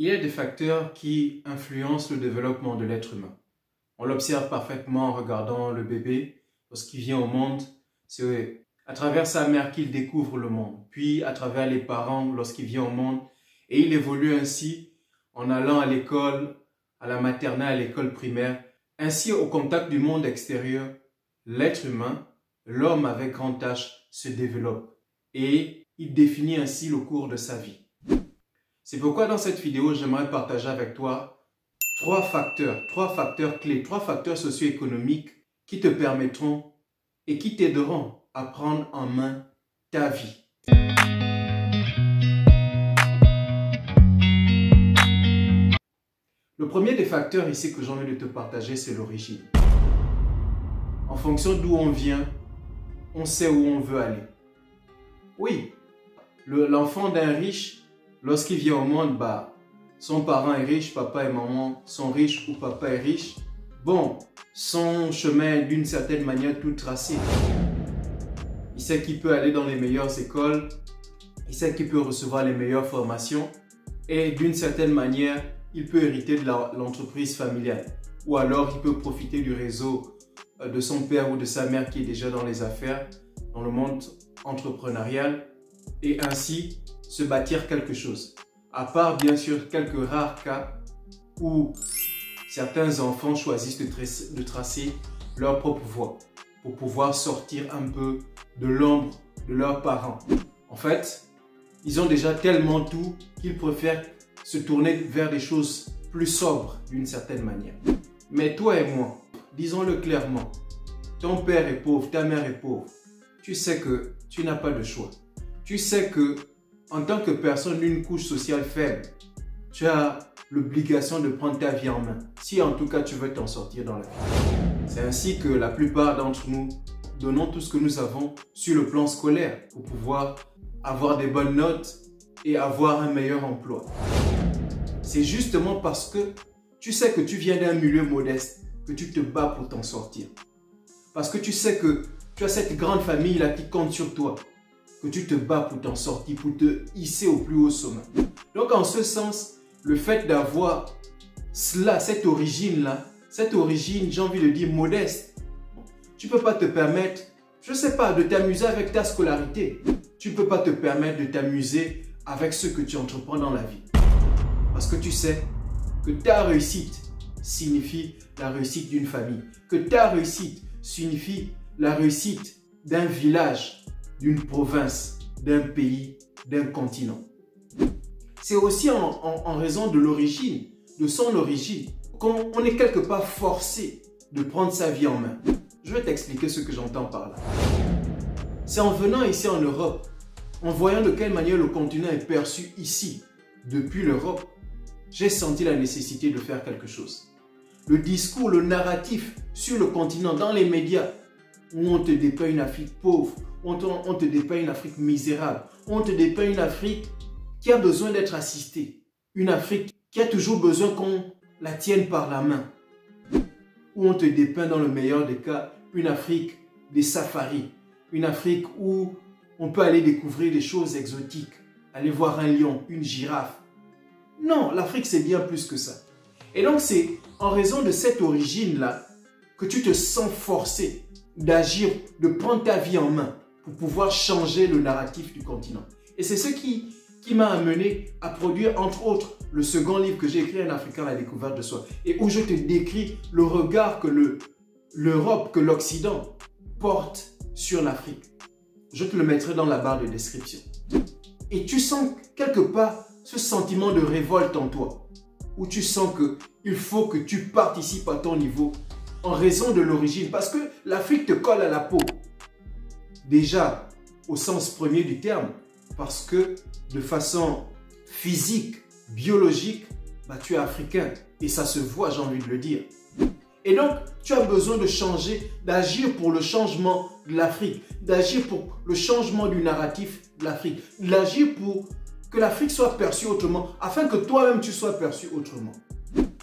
Il y a des facteurs qui influencent le développement de l'être humain. On l'observe parfaitement en regardant le bébé. Lorsqu'il vient au monde, c'est à travers sa mère qu'il découvre le monde. Puis à travers les parents lorsqu'il vient au monde. Et il évolue ainsi en allant à l'école, à la maternelle, à l'école primaire. Ainsi, au contact du monde extérieur, l'être humain, l'homme avec grand H, se développe. Et il définit ainsi le cours de sa vie. C'est pourquoi dans cette vidéo, j'aimerais partager avec toi trois facteurs clés, trois facteurs socio-économiques qui te permettront et qui t'aideront à prendre en main ta vie. Le premier des facteurs ici que j'ai envie de te partager, c'est l'origine. En fonction d'où on vient, on sait où on veut aller. Oui, l'enfant d'un riche, lorsqu'il vient au monde, son parent est riche, papa et maman sont riches ou papa est riche. Bon, son chemin est d'une certaine manière tout tracé. Il sait qu'il peut aller dans les meilleures écoles, il sait qu'il peut recevoir les meilleures formations et d'une certaine manière, il peut hériter de l'entreprise familiale. Ou alors, il peut profiter du réseau de son père ou de sa mère qui est déjà dans les affaires, dans le monde entrepreneurial et ainsi se bâtir quelque chose. À part bien sûr quelques rares cas où certains enfants choisissent de tracer leur propre voie pour pouvoir sortir un peu de l'ombre de leurs parents. En fait, ils ont déjà tellement tout qu'ils préfèrent se tourner vers des choses plus sobres d'une certaine manière. Mais toi et moi, disons-le clairement, ton père est pauvre, ta mère est pauvre. Tu sais que tu n'as pas de choix. Tu sais que en tant que personne d'une couche sociale faible, tu as l'obligation de prendre ta vie en main, si en tout cas tu veux t'en sortir dans la vie. C'est ainsi que la plupart d'entre nous donnons tout ce que nous avons sur le plan scolaire pour pouvoir avoir des bonnes notes et avoir un meilleur emploi. C'est justement parce que tu sais que tu viens d'un milieu modeste que tu te bats pour t'en sortir. Parce que tu sais que tu as cette grande famille-là qui compte sur toi, que tu te bats pour t'en sortir, pour te hisser au plus haut sommet. Donc en ce sens, le fait d'avoir cela, cette origine-là, j'ai envie de dire modeste, tu ne peux pas te permettre, je ne sais pas, de t'amuser avec ta scolarité. Tu ne peux pas te permettre de t'amuser avec ce que tu entreprends dans la vie. Parce que tu sais que ta réussite signifie la réussite d'une famille, que ta réussite signifie la réussite d'un village, d'une province, d'un pays, d'un continent. C'est aussi en raison de l'origine, de son origine, qu'on est quelque part forcé de prendre sa vie en main. Je vais t'expliquer ce que j'entends par là. C'est en venant ici en Europe, en voyant de quelle manière le continent est perçu ici, depuis l'Europe, j'ai senti la nécessité de faire quelque chose. Le discours, le narratif sur le continent, dans les médias, où on te dépeint une Afrique pauvre, on te dépeint une Afrique misérable, on te dépeint une Afrique qui a besoin d'être assistée, une Afrique qui a toujours besoin qu'on la tienne par la main, où on te dépeint dans le meilleur des cas une Afrique des safaris, une Afrique où on peut aller découvrir des choses exotiques, aller voir un lion, une girafe. Non, l'Afrique c'est bien plus que ça. Et donc c'est en raison de cette origine-là que tu te sens forcé d'agir, de prendre ta vie en main pour pouvoir changer le narratif du continent. Et c'est ce qui m'a amené à produire entre autres le second livre que j'ai écrit, Un Africain à la découverte de soi, et où je te décris le regard que l'Europe, que l'Occident porte sur l'Afrique. Je te le mettrai dans la barre de description. Et tu sens quelque part ce sentiment de révolte en toi, où tu sens qu'il faut que tu participes à ton niveau en raison de l'origine, parce que l'Afrique te colle à la peau. Déjà, au sens premier du terme, parce que de façon physique, biologique, tu es africain et ça se voit, j'ai envie de le dire. Et donc, tu as besoin de changer, d'agir pour le changement de l'Afrique, d'agir pour le changement du narratif de l'Afrique, d'agir pour que l'Afrique soit perçue autrement, afin que toi-même tu sois perçu autrement.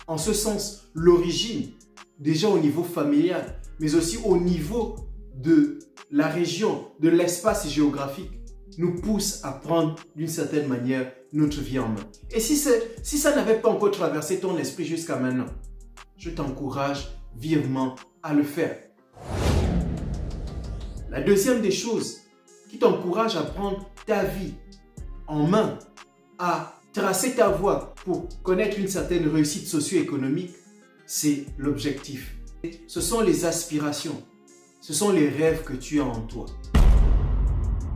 En ce sens, l'origine, déjà au niveau familial, mais aussi au niveau de la région, de l'espace géographique, nous pousse à prendre d'une certaine manière notre vie en main. Et si ça n'avait pas encore traversé ton esprit jusqu'à maintenant, je t'encourage vivement à le faire. La deuxième des choses qui t'encourage à prendre ta vie en main, à tracer ta voie pour connaître une certaine réussite socio-économique, c'est l'objectif. Ce sont les aspirations, ce sont les rêves que tu as en toi.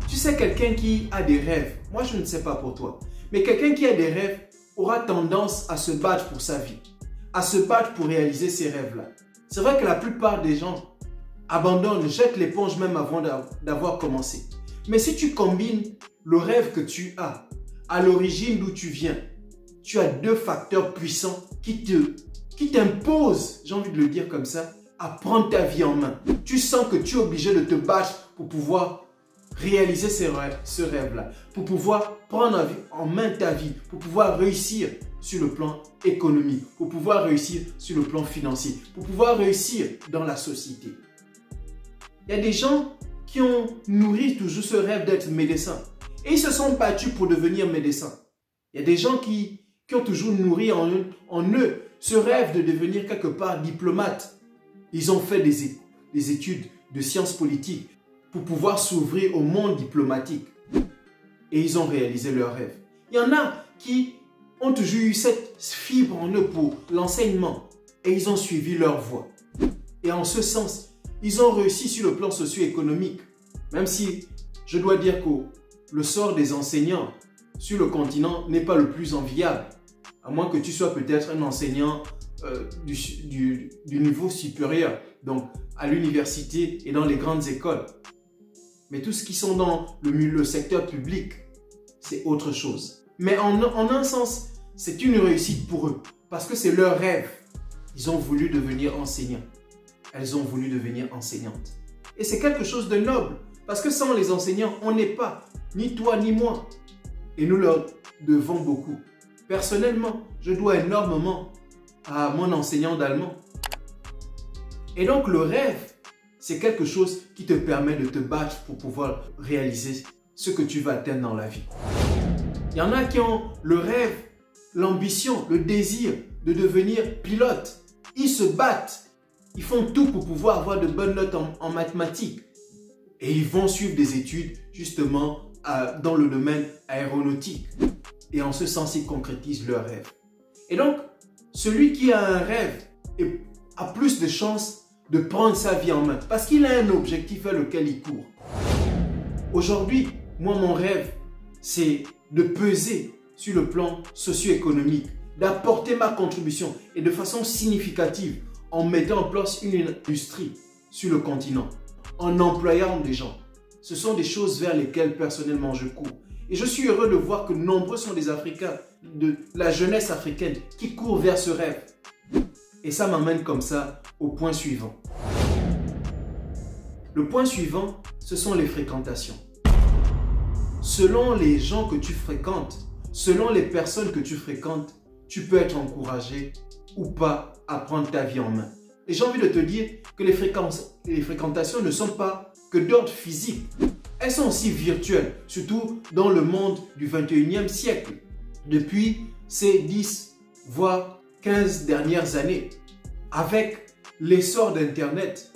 Tu sais, quelqu'un qui a des rêves, moi je ne sais pas pour toi, mais quelqu'un qui a des rêves aura tendance à se battre pour sa vie, à se battre pour réaliser ces rêves-là. C'est vrai que la plupart des gens abandonnent, jettent l'éponge même avant d'avoir commencé. Mais si tu combines le rêve que tu as, à l'origine d'où tu viens, tu as deux facteurs puissants qui t'imposent, j'ai envie de le dire comme ça, à prendre ta vie en main. Tu sens que tu es obligé de te battre pour pouvoir réaliser ce rêve-là, pour pouvoir prendre en main ta vie, pour pouvoir réussir sur le plan économique, pour pouvoir réussir sur le plan financier, pour pouvoir réussir dans la société. Il y a des gens qui ont nourri toujours ce rêve d'être médecin et ils se sont battus pour devenir médecin. Il y a des gens qui ont toujours nourri en eux ce rêve de devenir quelque part diplomate. Ils ont fait des études de sciences politiques pour pouvoir s'ouvrir au monde diplomatique. Et ils ont réalisé leur rêve. Il y en a qui ont toujours eu cette fibre en eux pour l'enseignement. Et ils ont suivi leur voie. Et en ce sens, ils ont réussi sur le plan socio-économique. Même si je dois dire que le sort des enseignants sur le continent n'est pas le plus enviable. À moins que tu sois peut-être un enseignant du niveau supérieur. Donc à l'université et dans les grandes écoles. Mais tous ceux qui sont dans le secteur public, c'est autre chose. Mais en un sens, c'est une réussite pour eux. Parce que c'est leur rêve. Ils ont voulu devenir enseignants. Elles ont voulu devenir enseignantes. Et c'est quelque chose de noble. Parce que sans les enseignants, on n'est pas, ni toi ni moi. Et nous leur devons beaucoup. Personnellement, je dois énormément à mon enseignant d'allemand. Et donc le rêve, c'est quelque chose qui te permet de te battre pour pouvoir réaliser ce que tu vas atteindre dans la vie. Il y en a qui ont le rêve, l'ambition, le désir de devenir pilote. Ils se battent. Ils font tout pour pouvoir avoir de bonnes notes en mathématiques. Et ils vont suivre des études justement dans le domaine aéronautique. Et en ce sens, ils concrétisent leur rêve. Et donc, celui qui a un rêve a plus de chances de prendre sa vie en main parce qu'il a un objectif vers lequel il court. Aujourd'hui, moi, mon rêve, c'est de peser sur le plan socio-économique, d'apporter ma contribution et de façon significative en mettant en place une industrie sur le continent, en employant des gens. Ce sont des choses vers lesquelles personnellement je cours. Et je suis heureux de voir que nombreux sont des Africains, de la jeunesse africaine, qui courent vers ce rêve. Et ça m'amène comme ça au point suivant. Le point suivant, ce sont les fréquentations. Selon les gens que tu fréquentes, selon les personnes que tu fréquentes, tu peux être encouragé ou pas à prendre ta vie en main. Et j'ai envie de te dire que les fréquentations ne sont pas que d'ordre physique. Elles sont aussi virtuelles, surtout dans le monde du 21e siècle. Depuis ces 10, voire 15 dernières années, avec l'essor d'Internet,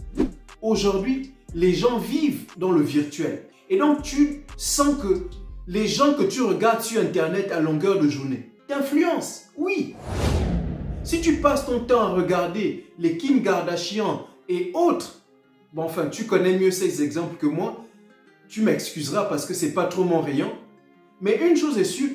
aujourd'hui, les gens vivent dans le virtuel. Et donc, tu sens que les gens que tu regardes sur Internet à longueur de journée t'influencent. Oui. Si tu passes ton temps à regarder les Kim Kardashian et autres, bon, enfin, tu connais mieux ces exemples que moi, tu m'excuseras parce que ce n'est pas trop mon rayon. Mais une chose est sûre,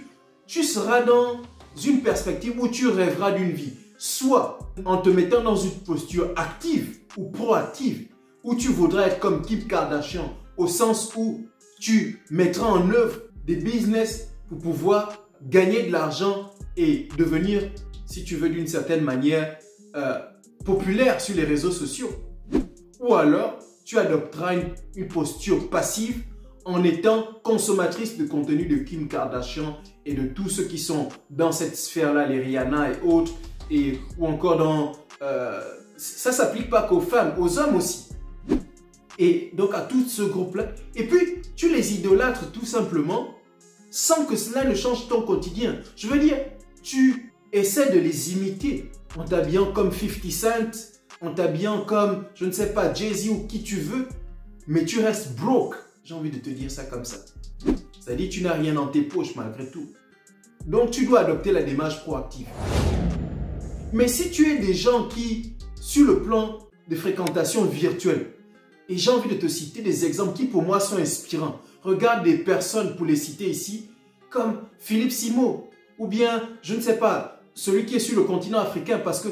tu seras dans une perspective où tu rêveras d'une vie. Soit en te mettant dans une posture active ou proactive, où tu voudras être comme Kim Kardashian, au sens où tu mettras en œuvre des business pour pouvoir gagner de l'argent et devenir, si tu veux d'une certaine manière, populaire sur les réseaux sociaux. Ou alors, tu adopteras une posture passive en étant consommatrice de contenu de Kim Kardashian et de tous ceux qui sont dans cette sphère-là, les Rihanna et autres, ou encore dans... ça ne s'applique pas qu'aux femmes, aux hommes aussi. Et donc à tout ce groupe-là. Et puis, tu les idolâtres tout simplement sans que cela ne change ton quotidien. Je veux dire, tu essaies de les imiter en t'habillant comme 50 Cent, en t'habillant comme, je ne sais pas, Jay-Z ou qui tu veux, mais tu restes broke. J'ai envie de te dire ça comme ça. C'est-à-dire tu n'as rien dans tes poches malgré tout. Donc tu dois adopter la démarche proactive. Mais si tu es des gens qui, sur le plan de fréquentation virtuelle, et j'ai envie de te citer des exemples qui pour moi sont inspirants. Regarde des personnes, pour les citer ici, comme Philippe Simo, ou bien, je ne sais pas, celui qui est sur le continent africain, parce que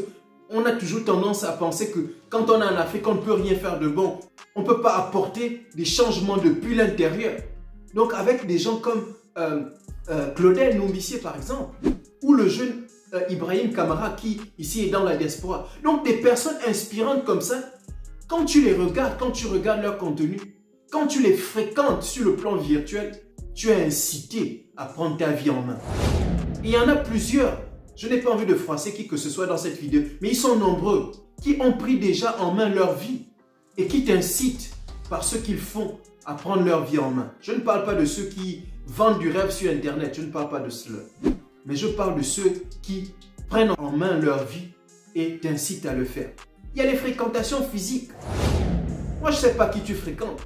on a toujours tendance à penser que quand on est en Afrique, on ne peut rien faire de bon. On ne peut pas apporter des changements depuis l'intérieur. Donc avec des gens comme Claudel Nombissier par exemple, ou le jeune Ibrahim Kamara qui ici est dans la diaspora. Donc des personnes inspirantes comme ça, quand tu les regardes, quand tu regardes leur contenu, quand tu les fréquentes sur le plan virtuel, tu es incité à prendre ta vie en main. Et il y en a plusieurs. Je n'ai pas envie de froisser qui que ce soit dans cette vidéo, mais ils sont nombreux qui ont pris déjà en main leur vie et qui t'incitent par ce qu'ils font à prendre leur vie en main. Je ne parle pas de ceux qui vendent du rêve sur Internet, je ne parle pas de cela. Mais je parle de ceux qui prennent en main leur vie et t'incitent à le faire. Il y a les fréquentations physiques. Moi, je ne sais pas qui tu fréquentes,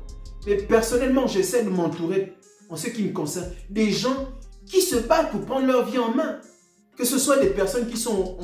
mais personnellement, j'essaie de m'entourer, en ce qui me concerne, des gens qui se battent pour prendre leur vie en main. Que ce soit des personnes qui sont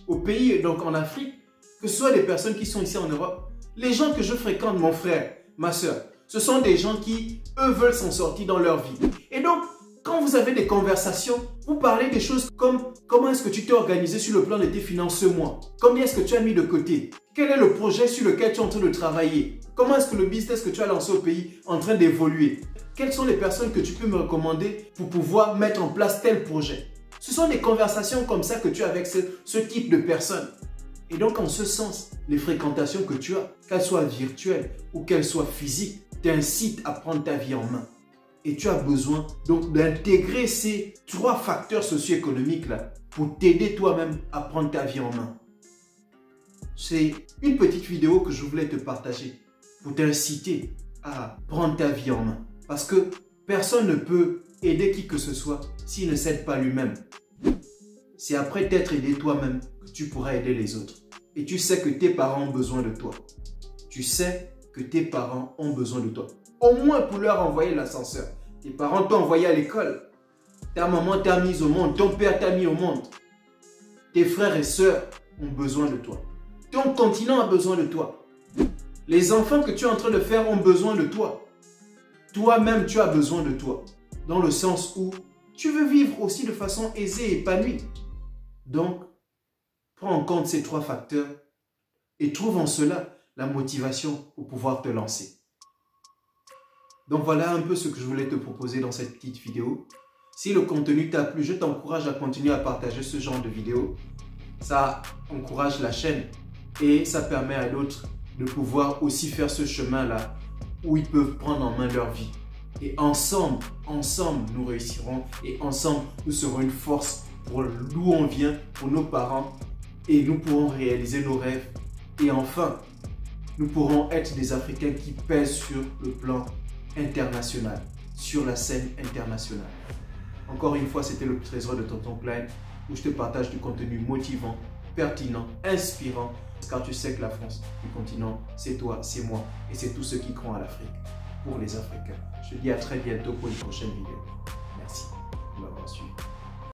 au pays, donc en Afrique, que ce soit des personnes qui sont ici en Europe. Les gens que je fréquente, mon frère, ma soeur, ce sont des gens qui, eux, veulent s'en sortir dans leur vie. Et donc, quand vous avez des conversations, vous parlez des choses comme comment est-ce que tu t'es organisé sur le plan de tes finances ce mois? Combien est-ce que tu as mis de côté? Quel est le projet sur lequel tu es en train de travailler? Comment est-ce que le business que tu as lancé au pays est en train d'évoluer? Quelles sont les personnes que tu peux me recommander pour pouvoir mettre en place tel projet? Ce sont des conversations comme ça que tu as avec ce type de personnes. Et donc, en ce sens, les fréquentations que tu as, qu'elles soient virtuelles ou qu'elles soient physiques, t'incitent à prendre ta vie en main. Et tu as besoin donc d'intégrer ces 3 facteurs socio-économiques là pour t'aider toi-même à prendre ta vie en main. C'est une petite vidéo que je voulais te partager pour t'inciter à prendre ta vie en main. Parce que personne ne peut aider qui que ce soit s'il ne s'aide pas lui-même. C'est après t'être aidé toi-même que tu pourras aider les autres. Et tu sais que tes parents ont besoin de toi. Tu sais que tes parents ont besoin de toi. Au moins pour leur envoyer l'ascenseur. Tes parents t'ont envoyé à l'école. Ta maman t'a mis au monde. Ton père t'a mis au monde. Tes frères et sœurs ont besoin de toi. Ton continent a besoin de toi. Les enfants que tu es en train de faire ont besoin de toi. Toi-même, tu as besoin de toi. Dans le sens où tu veux vivre aussi de façon aisée et épanouie. Donc, prends en compte ces 3 facteurs et trouve en cela la motivation pour pouvoir te lancer. Donc voilà un peu ce que je voulais te proposer dans cette petite vidéo. Si le contenu t'a plu, je t'encourage à continuer à partager ce genre de vidéos. Ça encourage la chaîne et ça permet à d'autres de pouvoir aussi faire ce chemin-là où ils peuvent prendre en main leur vie. Et ensemble, nous réussirons et ensemble, nous serons une force pour d'où on vient, pour nos parents et nous pourrons réaliser nos rêves. Et enfin, nous pourrons être des Africains qui pèsent sur le plan international, sur la scène internationale. Encore une fois, c'était le trésor de Tonton Klein où je te partage du contenu motivant, pertinent, inspirant, car tu sais que la France, le continent, c'est toi, c'est moi et c'est tous ceux qui croient à l'Afrique, pour les Africains. Je te dis à très bientôt pour une prochaine vidéo. Merci de m'avoir suivi.